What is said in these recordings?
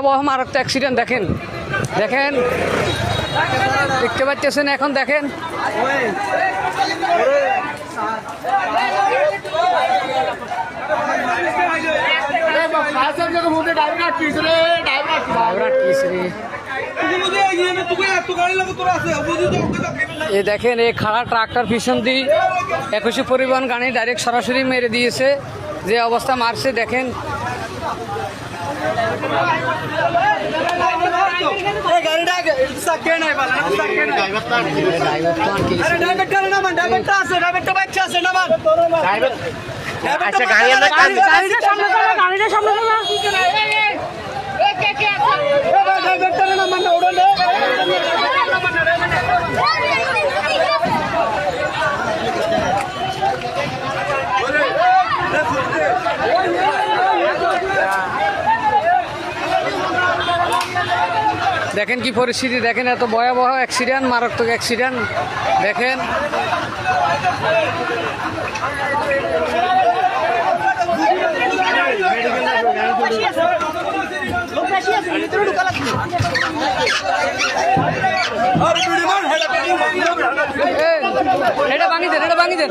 ভয়াবহ মারাত্মক অ্যাক্সিডেন্ট দেখেন দেখেন দেখতে পাচ্ছেন এখন দেখেন এ দেখেন এই খাড়া ট্রাক্টর পিছন দিয়ে 21 পরিবহন গাড়ি ডাইরেক্ট সরাসরি মেরে দিয়েছে যে অবস্থা মারছে দেখেন দেখেন কি পরিস্থিতি দেখেন এত ভয়াবহ অ্যাক্সিডেন্ট মারাত্মক অ্যাক্সিডেন্ট দেখেন এটা ভাঙি দেন এটা ভাঙি দেন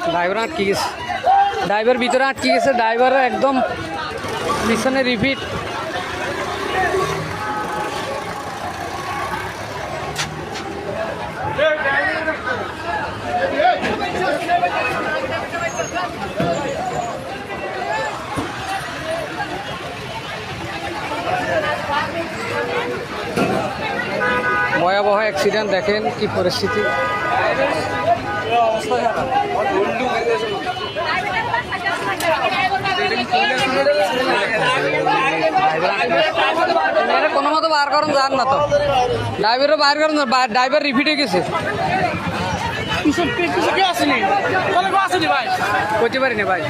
ড্রাইভার আটকে গেছে ড্রাইভার ভিতরে আটকে গেছে ড্রাইভার একদম পিছনে রিপিট ভয়াবহ অ্যাক্সিডেন্ট দেখেন কি পরিস্থিতি কোনো মতো বার করুন যান না তো ড্রাইভারও বার করুন ড্রাইভার রিপিট হয়ে গেছে করতে পারিনি ভাই